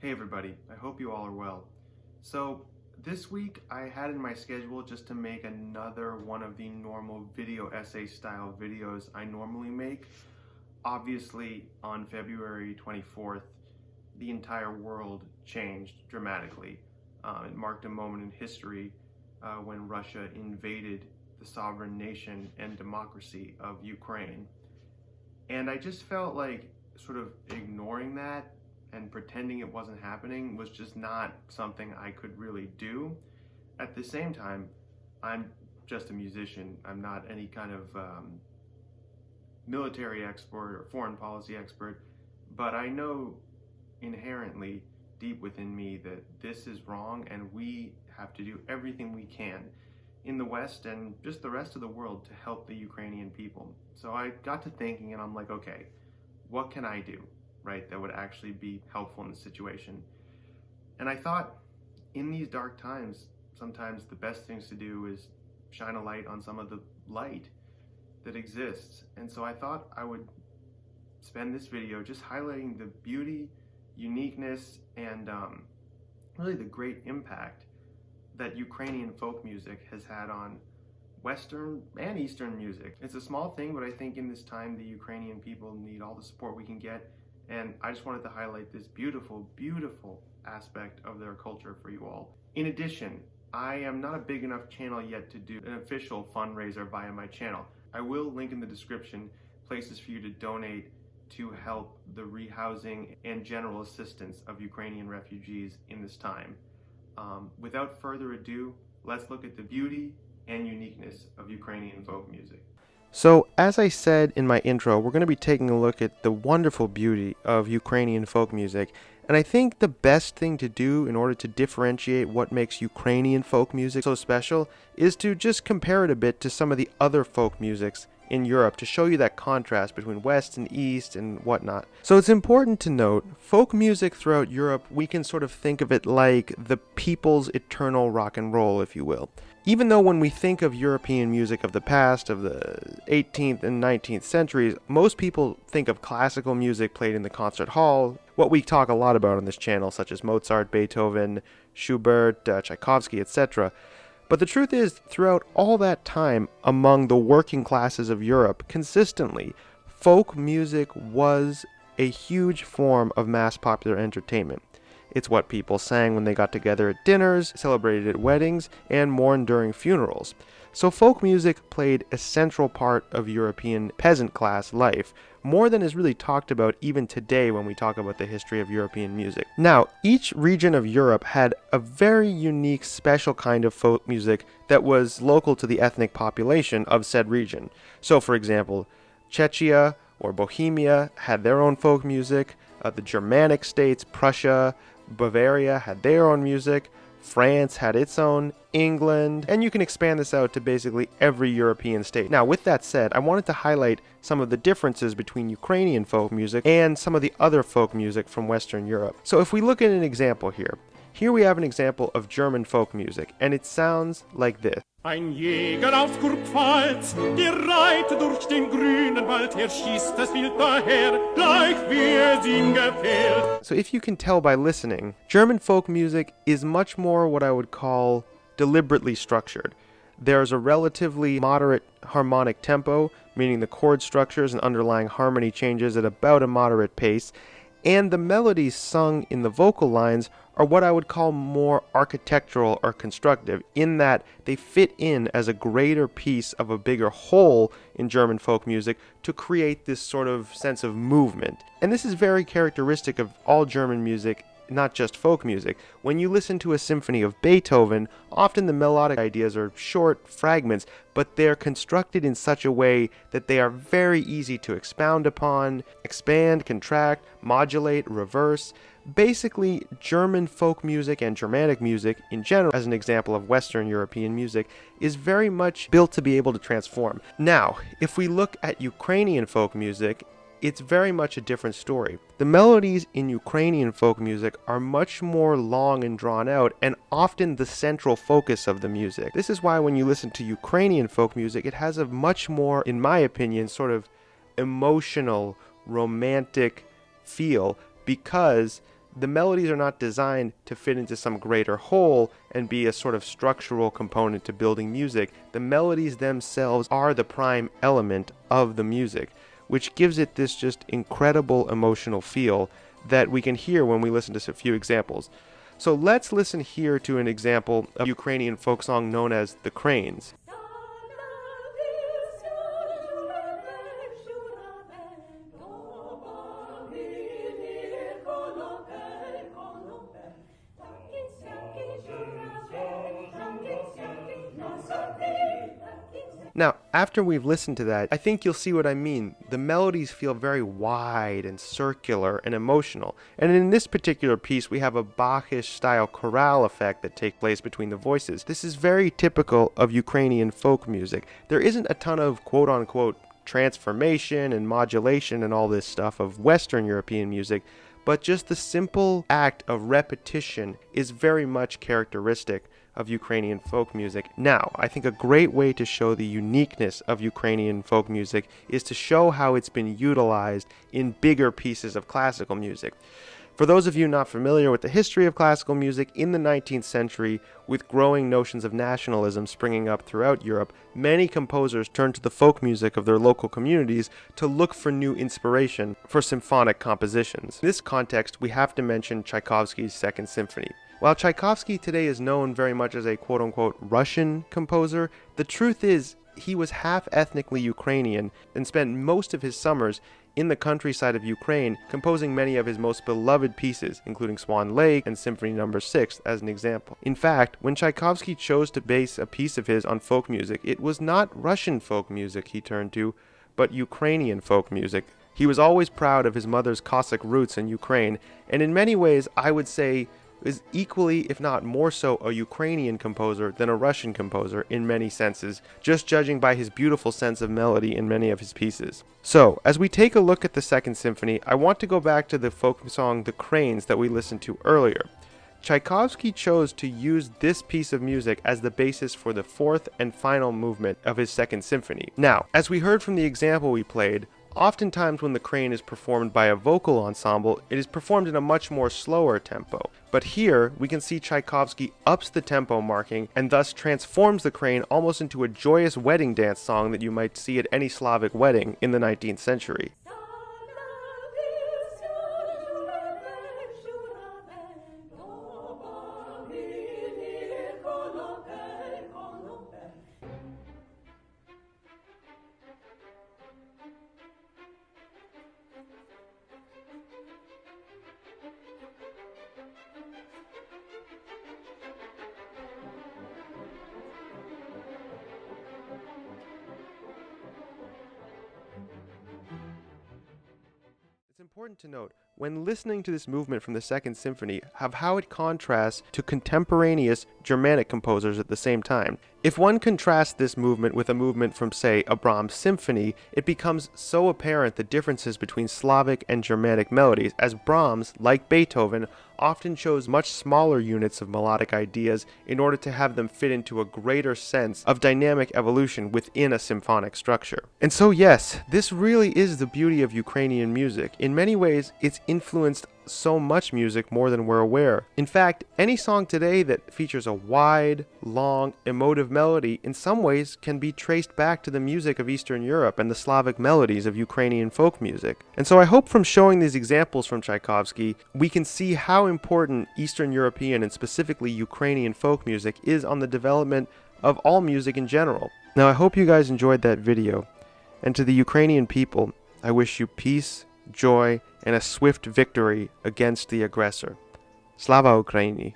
Hey everybody, I hope you all are well. So this week I had in my schedule just to make another one of the normal video essay style videos I normally make. Obviously on February 24th, the entire world changed dramatically. It marked a moment in history when Russia invaded the sovereign nation and democracy of Ukraine. And I just felt like sort of ignoring that and pretending it wasn't happening was just not something I could really do. At the same time, I'm just a musician. I'm not any kind of military expert or foreign policy expert, but I know inherently deep within me that this is wrong and we have to do everything we can in the West and just the rest of the world to help the Ukrainian people. So I got to thinking and I'm like, okay, what can I do? Right, that would actually be helpful in the situation. And I thought in these dark times, sometimes the best things to do is shine a light on some of the light that exists. And so I thought I would spend this video just highlighting the beauty, uniqueness, and really the great impact that Ukrainian folk music has had on Western and Eastern music. It's a small thing, but I think in this time the Ukrainian people need all the support we can get. And I just wanted to highlight this beautiful, beautiful aspect of their culture for you all. In addition, I am not a big enough channel yet to do an official fundraiser via my channel. I will link in the description places for you to donate to help the rehousing and general assistance of Ukrainian refugees in this time. Without further ado, let's look at the beauty and uniqueness of Ukrainian folk music. So, as I said in my intro, we're going to be taking a look at the wonderful beauty of Ukrainian folk music, and I think the best thing to do in order to differentiate what makes Ukrainian folk music so special is to just compare it a bit to some of the other folk musics in Europe to show you that contrast between West and East and whatnot. So it's important to note, folk music throughout Europe, we can sort of think of it like the people's eternal rock and roll, if you will. Even though when we think of European music of the past, of the 18th and 19th centuries, most people think of classical music played in the concert hall, what we talk a lot about on this channel, such as Mozart, Beethoven, Schubert, Tchaikovsky, etc. But the truth is, throughout all that time, among the working classes of Europe, consistently, folk music was a huge form of mass popular entertainment. It's what people sang when they got together at dinners, celebrated at weddings, and mourned during funerals. So folk music played a central part of European peasant class life, more than is really talked about even today when we talk about the history of European music. Now, each region of Europe had a very unique, special kind of folk music that was local to the ethnic population of said region. So, for example, Czechia or Bohemia had their own folk music, the Germanic states, Prussia, Bavaria had their own music, France had its own, England, and you can expand this out to basically every European state. Now, with that said, I wanted to highlight some of the differences between Ukrainian folk music and some of the other folk music from Western Europe. So if we look at an example here we have an example of German folk music, and it sounds like this. Ein Jäger aus Kurpfalz, der durch den grünen Wald, schießt das Wild daher, gleich wie es ihm gefällt. So if you can tell by listening, German folk music is much more what I would call deliberately structured. There's a relatively moderate harmonic tempo, meaning the chord structures and underlying harmony changes at about a moderate pace, and the melodies sung in the vocal lines are what I would call more architectural or constructive, in that they fit in as a greater piece of a bigger whole in German folk music to create this sort of sense of movement. And this is very characteristic of all German music, not just folk music. When you listen to a symphony of Beethoven, often the melodic ideas are short fragments, but they're constructed in such a way that they are very easy to expound upon, expand, contract, modulate, reverse. Basically, German folk music and Germanic music in general, as an example of Western European music, is very much built to be able to transform. Now, if we look at Ukrainian folk music, it's very much a different story. The melodies in Ukrainian folk music are much more long and drawn out, and often the central focus of the music. This is why when you listen to Ukrainian folk music, it has a much more, in my opinion, sort of emotional, romantic feel, because the melodies are not designed to fit into some greater whole and be a sort of structural component to building music. The melodies themselves are the prime element of the music, which gives it this just incredible emotional feel that we can hear when we listen to a few examples. So let's listen here to an example of Ukrainian folk song known as The Cranes. Now, after we've listened to that, I think you'll see what I mean. The melodies feel very wide and circular and emotional. And in this particular piece, we have a Bachish style chorale effect that takes place between the voices. This is very typical of Ukrainian folk music. There isn't a ton of quote-unquote transformation and modulation and all this stuff of Western European music, but just the simple act of repetition is very much characteristic of Ukrainian folk music. Now, I think a great way to show the uniqueness of Ukrainian folk music is to show how it's been utilized in bigger pieces of classical music. For those of you not familiar with the history of classical music, in the 19th century, with growing notions of nationalism springing up throughout Europe, many composers turned to the folk music of their local communities to look for new inspiration for symphonic compositions. In this context, we have to mention Tchaikovsky's Second Symphony. While Tchaikovsky today is known very much as a quote-unquote Russian composer, the truth is he was half ethnically Ukrainian and spent most of his summers in the countryside of Ukraine composing many of his most beloved pieces, including Swan Lake and Symphony No. 6 as an example. In fact, when Tchaikovsky chose to base a piece of his on folk music, it was not Russian folk music he turned to, but Ukrainian folk music. He was always proud of his mother's Cossack roots in Ukraine, and in many ways I would say is equally, if not more so, a Ukrainian composer than a Russian composer in many senses, just judging by his beautiful sense of melody in many of his pieces. So, as we take a look at the Second Symphony, I want to go back to the folk song The Cranes that we listened to earlier. Tchaikovsky chose to use this piece of music as the basis for the fourth and final movement of his Second Symphony. Now, as we heard from the example we played, oftentimes when the crane is performed by a vocal ensemble, it is performed in a much more slower tempo. But here, we can see Tchaikovsky ups the tempo marking and thus transforms the crane almost into a joyous wedding dance song that you might see at any Slavic wedding in the 19th century. It's important to note, when listening to this movement from the Second Symphony, of how it contrasts to contemporaneous Germanic composers at the same time. If one contrasts this movement with a movement from, say, a Brahms symphony, it becomes so apparent the differences between Slavic and Germanic melodies, as Brahms, like Beethoven, often chose much smaller units of melodic ideas in order to have them fit into a greater sense of dynamic evolution within a symphonic structure. And so yes, this really is the beauty of Ukrainian music. In many ways, it's influenced so much music more than we're aware. In fact, any song today that features a wide, long, emotive melody in some ways can be traced back to the music of Eastern Europe and the Slavic melodies of Ukrainian folk music. And so I hope from showing these examples from Tchaikovsky, we can see how important Eastern European and specifically Ukrainian folk music is on the development of all music in general. Now I hope you guys enjoyed that video, and to the Ukrainian people, I wish you peace, joy, and a swift victory against the aggressor. Slava Ukraini!